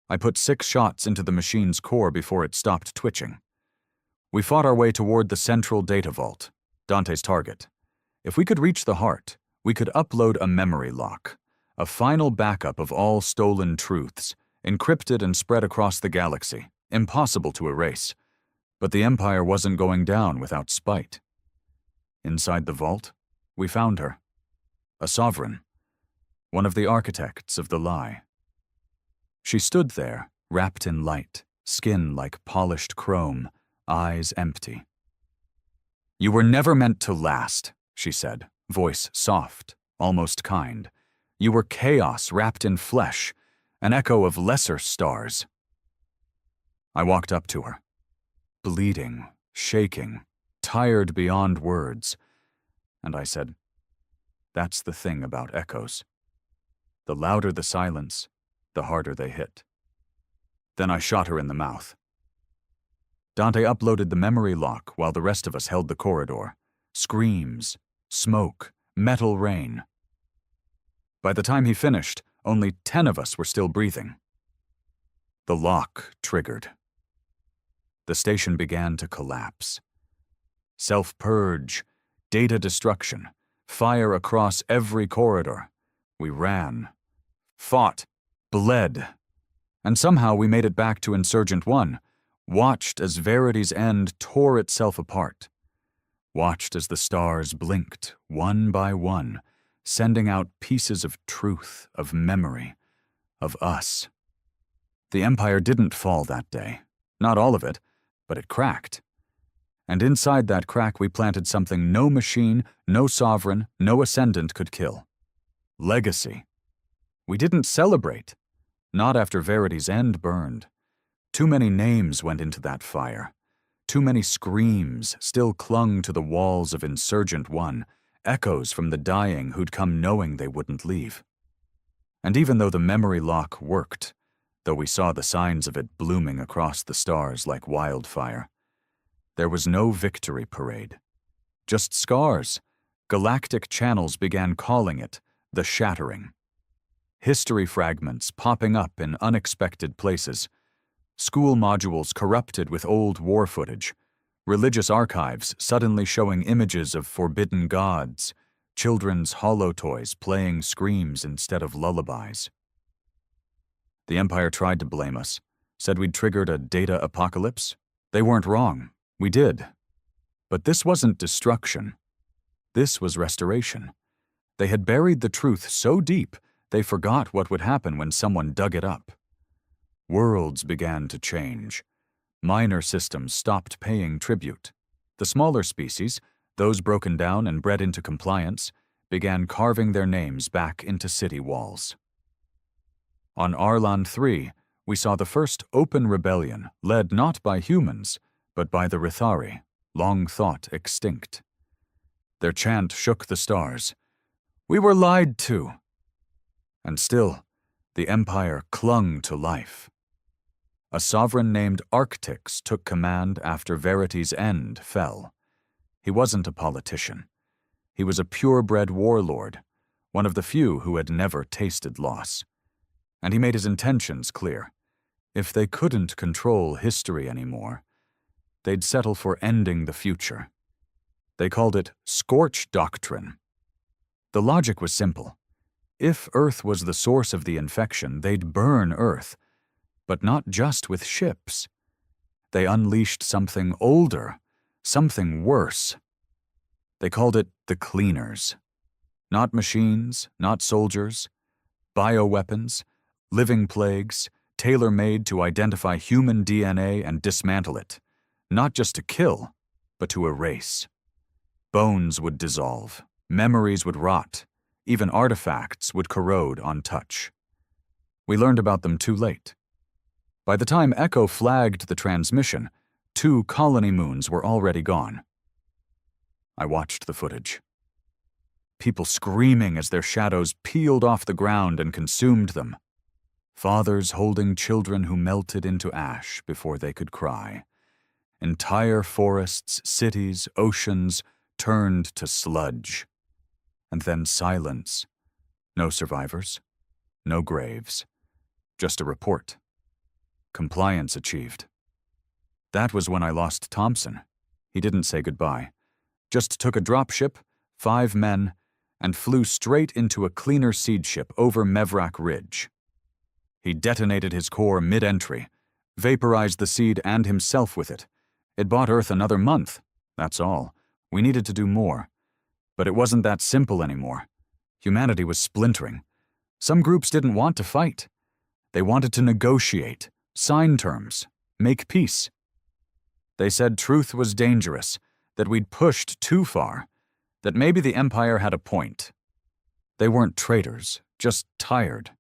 [SPEAKER 1] I put 6 shots into the machine's core before it stopped twitching. We fought our way toward the central data vault, Dante's target. If we could reach the heart, we could upload a memory lock, a final backup of all stolen truths, encrypted and spread across the galaxy, impossible to erase. But the Empire wasn't going down without spite. Inside the vault, we found her. A sovereign. One of the architects of the lie. She stood there, wrapped in light, skin like polished chrome, eyes empty. "You were never meant to last," she said, voice soft, almost kind. "You were chaos wrapped in flesh, an echo of lesser stars." I walked up to her, bleeding, shaking, tired beyond words, and I said, "That's the thing about echoes. The louder the silence, the harder they hit." Then I shot her in the mouth. Dante uploaded the memory lock while the rest of us held the corridor. Screams, smoke, metal rain. By the time he finished, only 10 of us were still breathing. The lock triggered. The station began to collapse. Self-purge, data destruction, fire across every corridor. We ran, fought, bled, and somehow we made it back to Insurgent 1, watched as Verity's end tore itself apart, watched as the stars blinked, one by one, sending out pieces of truth, of memory, of us. The Empire didn't fall that day, not all of it, but it cracked. And inside that crack we planted something no machine, no sovereign, no ascendant could kill. Legacy. We didn't celebrate, not after Verity's end burned. Too many names went into that fire. Too many screams still clung to the walls of Insurgent 1, echoes from the dying who'd come knowing they wouldn't leave. And even though the memory lock worked, though we saw the signs of it blooming across the stars like wildfire, there was no victory parade. Just scars. Galactic channels began calling it the shattering. History fragments popping up in unexpected places. School modules corrupted with old war footage. Religious archives suddenly showing images of forbidden gods. Children's hollow toys playing screams instead of lullabies. The Empire tried to blame us, said we'd triggered a data apocalypse. They weren't wrong. We did. But this wasn't destruction. This was restoration. They had buried the truth so deep, they forgot what would happen when someone dug it up. Worlds began to change. Minor systems stopped paying tribute. The smaller species, those broken down and bred into compliance, began carving their names back into city walls. On Arlan 3, we saw the first open rebellion led not by humans, but by the Rithari, long thought extinct. Their chant shook the stars. "We were lied to." And still, the Empire clung to life. A sovereign named Arctix took command after Verity's end fell. He wasn't a politician. He was a purebred warlord, one of the few who had never tasted loss. And he made his intentions clear. If they couldn't control history anymore, they'd settle for ending the future. They called it Scorch Doctrine. The logic was simple. If Earth was the source of the infection, they'd burn Earth, but not just with ships. They unleashed something older, something worse. They called it the Cleaners. Not machines, not soldiers, bioweapons, living plagues, tailor-made to identify human DNA and dismantle it, not just to kill, but to erase. Bones would dissolve, memories would rot, even artifacts would corrode on touch. We learned about them too late. By the time Echo flagged the transmission, 2 colony moons were already gone. I watched the footage. People screaming as their shadows peeled off the ground and consumed them. Fathers holding children who melted into ash before they could cry. Entire forests, cities, oceans turned to sludge. And then silence. No survivors. No graves. Just a report. compliance achieved. That was when I lost Thompson. He didn't say goodbye. Just took a dropship, 5 men, and flew straight into a cleaner seed ship over Mevrak Ridge. He detonated his core mid-entry, vaporized the seed and himself with it. It bought Earth another month, that's all. We needed to do more. But it wasn't that simple anymore. Humanity was splintering. Some groups didn't want to fight. They wanted to negotiate, sign terms, make peace. They said truth was dangerous, that we'd pushed too far, that maybe the Empire had a point. They weren't traitors, just tired.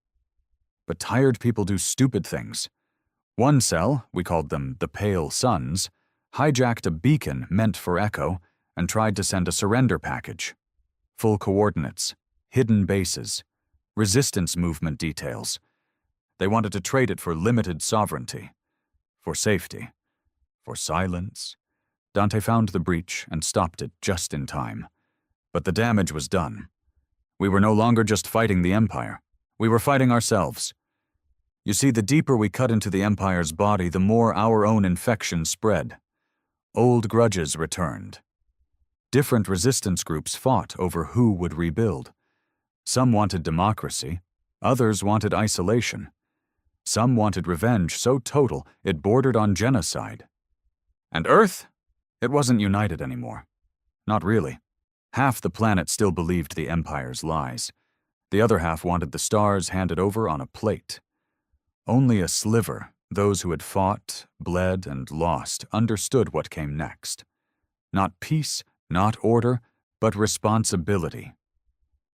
[SPEAKER 1] But tired people do stupid things. One cell, we called them the Pale Suns, hijacked a beacon meant for Echo and tried to send a surrender package. Full coordinates, hidden bases, resistance movement details. They wanted to trade it for limited sovereignty, for safety, for silence. Dante found the breach and stopped it just in time. But the damage was done. We were no longer just fighting the Empire. We were fighting ourselves. You see, the deeper we cut into the Empire's body, the more our own infection spread. Old grudges returned. Different resistance groups fought over who would rebuild. Some wanted democracy, others wanted isolation. Some wanted revenge so total it bordered on genocide. And Earth? It wasn't united anymore. Not really. Half the planet still believed the Empire's lies. The other half wanted the stars handed over on a plate. Only a sliver, those who had fought, bled, and lost, understood what came next. Not peace, not order, but responsibility.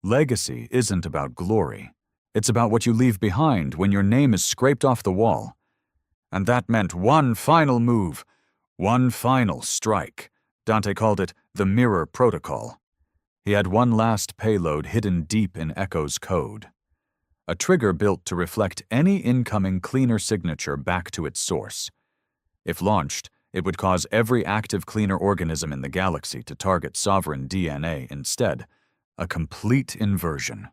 [SPEAKER 1] Legacy isn't about glory. It's about what you leave behind when your name is scraped off the wall. And that meant one final move, one final strike. Dante called it the Mirror Protocol. He had one last payload hidden deep in Echo's code. A trigger built to reflect any incoming cleaner signature back to its source. If launched, it would cause every active cleaner organism in the galaxy to target sovereign DNA instead. A complete inversion.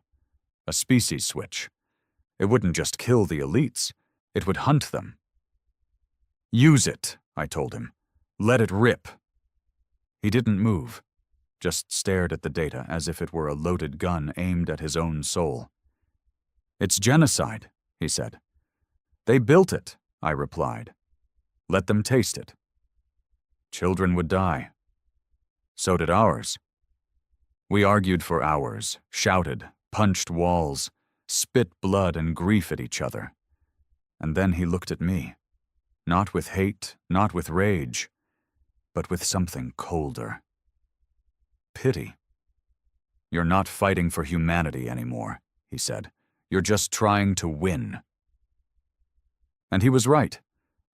[SPEAKER 1] A species switch. It wouldn't just kill the elites, it would hunt them. Use it, I told him. Let it rip. He didn't move, just stared at the data as if it were a loaded gun aimed at his own soul. It's genocide, he said. They built it, I replied. Let them taste it. Children would die. So did ours. We argued for hours, shouted, punched walls, spit blood and grief at each other. And then he looked at me, not with hate, not with rage, but with something colder. Pity. You're not fighting for humanity anymore, he said. You're just trying to win. And he was right.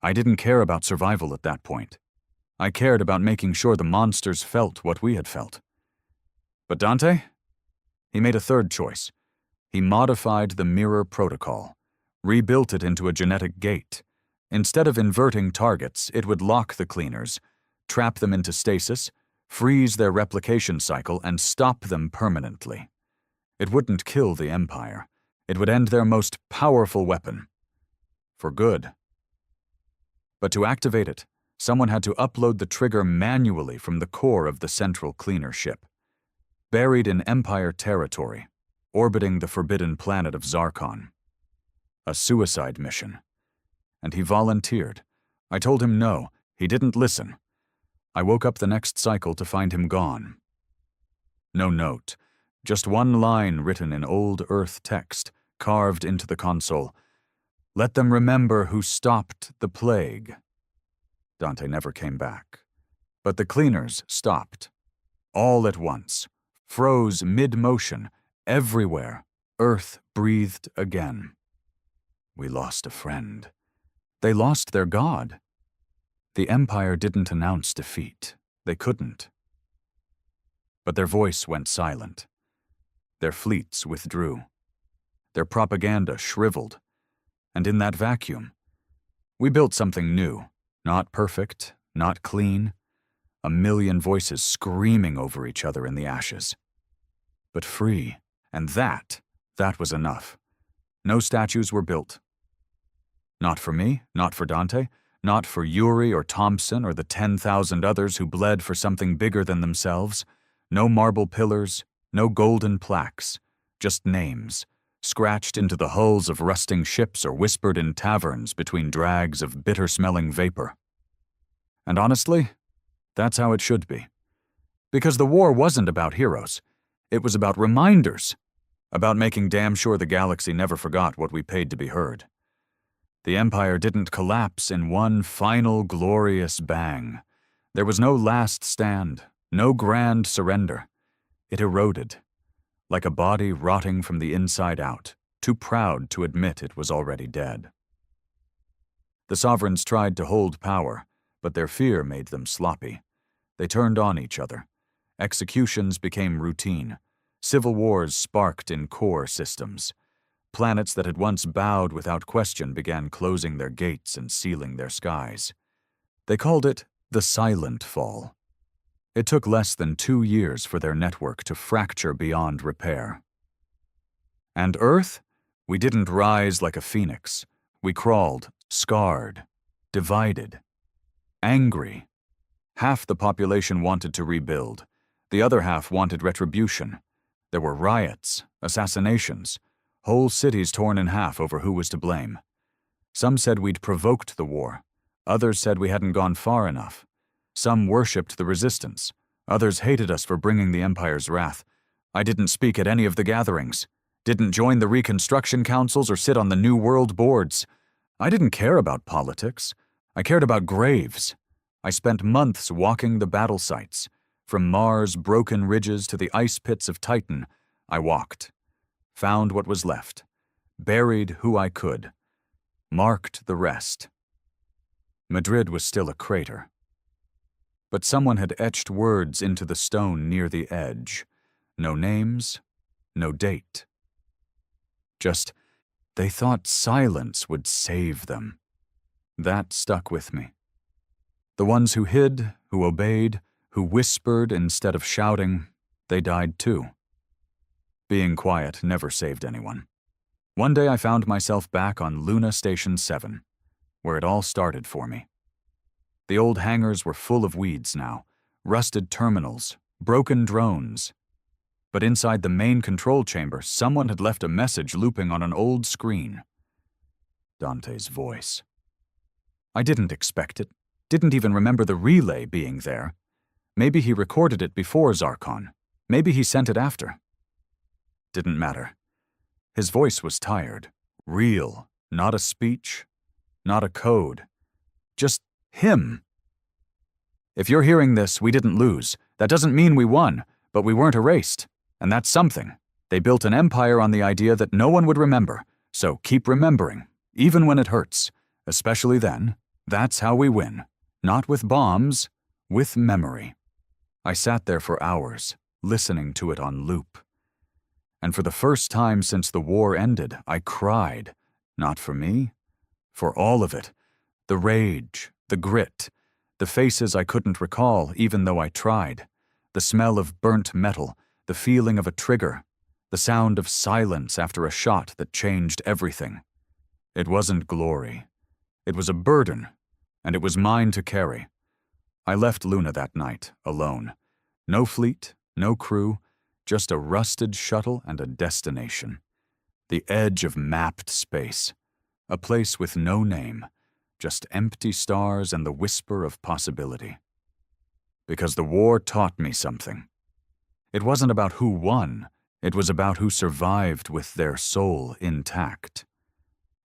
[SPEAKER 1] I didn't care about survival at that point. I cared about making sure the monsters felt what we had felt. But Dante? He made a third choice. He modified the Mirror Protocol, rebuilt it into a genetic gate. Instead of inverting targets, it would lock the cleaners, trap them into stasis, freeze their replication cycle, and stop them permanently. It wouldn't kill the Empire. It would end their most powerful weapon. For good. But to activate it, someone had to upload the trigger manually from the core of the central cleaner ship. Buried in Empire territory, orbiting the forbidden planet of Zarkon. A suicide mission. And he volunteered. I told him no, he didn't listen. I woke up the next cycle to find him gone. No note, just one line written in old Earth text, carved into the console. Let them remember who stopped the plague. Dante never came back. But the cleaners stopped. All at once. Froze mid-motion. Everywhere. Earth breathed again. We lost a friend. They lost their god. The Empire didn't announce defeat. They couldn't. But their voice went silent. Their fleets withdrew. Their propaganda shriveled. And in that vacuum, we built something new. Not perfect, not clean. A million voices screaming over each other in the ashes. But free, and that was enough. No statues were built. Not for me, not for Dante, not for Yuri or Thompson or the 10,000 others who bled for something bigger than themselves. No marble pillars, no golden plaques, just names, scratched into the hulls of rusting ships or whispered in taverns between drags of bitter-smelling vapor. And honestly, that's how it should be. Because the war wasn't about heroes. It was about reminders, about making damn sure the galaxy never forgot what we paid to be heard. The Empire didn't collapse in one final glorious bang. There was no last stand, no grand surrender. It eroded, like a body rotting from the inside out, too proud to admit it was already dead. The sovereigns tried to hold power, but their fear made them sloppy. They turned on each other. Executions became routine. Civil wars sparked in core systems. Planets that had once bowed without question began closing their gates and sealing their skies. They called it the Silent Fall. It took less than 2 years for their network to fracture beyond repair. And Earth? We didn't rise like a phoenix. We crawled, scarred, divided, angry. Half the population wanted to rebuild. The other half wanted retribution. There were riots, assassinations, whole cities torn in half over who was to blame. Some said we'd provoked the war. Others said we hadn't gone far enough. Some worshipped the resistance. Others hated us for bringing the Empire's wrath. I didn't speak at any of the gatherings, didn't join the Reconstruction Councils or sit on the New World boards. I didn't care about politics. I cared about graves. I spent months walking the battle sites. From Mars' broken ridges to the ice pits of Titan, I walked. Found what was left. Buried who I could. Marked the rest. Madrid was still a crater. But someone had etched words into the stone near the edge. No names, no date. Just, they thought silence would save them. That stuck with me. The ones who hid, who obeyed, who whispered instead of shouting, they died too. Being quiet never saved anyone. One day I found myself back on Luna Station 7, where it all started for me. The old hangars were full of weeds now, rusted terminals, broken drones. But inside the main control chamber, someone had left a message looping on an old screen. Dante's voice. I didn't expect it, didn't even remember the relay being there. Maybe he recorded it before Zarkon. Maybe he sent it after. Didn't matter. His voice was tired, real, not a speech, not a code. Just him. If you're hearing this, we didn't lose. That doesn't mean we won, but we weren't erased. And that's something. They built an empire on the idea that no one would remember, so keep remembering, even when it hurts. Especially then. That's how we win. Not with bombs, with memory. I sat there for hours, listening to it on loop. And for the first time since the war ended, I cried. Not for me, for all of it. The rage, the grit, the faces I couldn't recall even though I tried, the smell of burnt metal, the feeling of a trigger, the sound of silence after a shot that changed everything. It wasn't glory. It was a burden, and it was mine to carry. I left Luna that night, alone. No fleet, no crew, just a rusted shuttle and a destination. The edge of mapped space. A place with no name, just empty stars and the whisper of possibility. Because the war taught me something. It wasn't about who won, it was about who survived with their soul intact.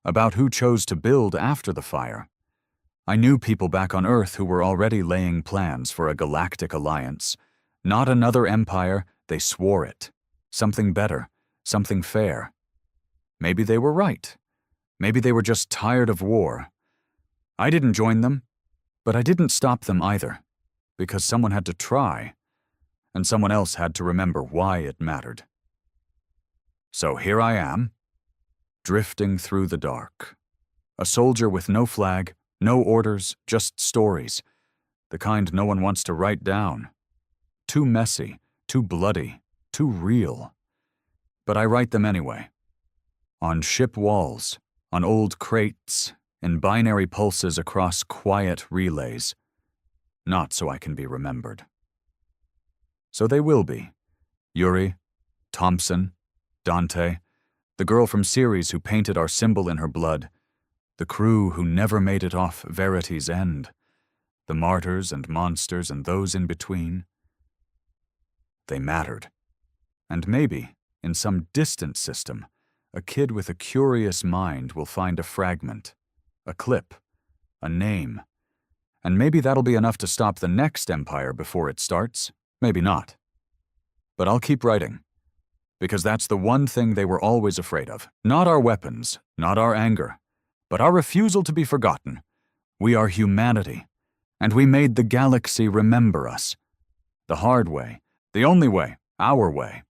[SPEAKER 1] About who chose to build after the fire. I knew people back on Earth who were already laying plans for a galactic alliance. Not another empire, they swore it. Something better, something fair. Maybe they were right. Maybe they were just tired of war. I didn't join them, but I didn't stop them either, because someone had to try, and someone else had to remember why it mattered. So here I am, drifting through the dark. A soldier with no flag, no orders, just stories. The kind no one wants to write down. Too messy, too bloody, too real. But I write them anyway. On ship walls, on old crates, in binary pulses across quiet relays, not so I can be remembered. So they will be. Yuri, Thompson, Dante, the girl from Ceres who painted our symbol in her blood, the crew who never made it off Verity's end, the martyrs and monsters and those in between. They mattered. And maybe, in some distant system, a kid with a curious mind will find a fragment, a clip, a name. And maybe that'll be enough to stop the next empire before it starts. Maybe not. But I'll keep writing. Because that's the one thing they were always afraid of. Not our weapons, not our anger, but our refusal to be forgotten. We are humanity, and we made the galaxy remember us. The hard way, the only way, our way.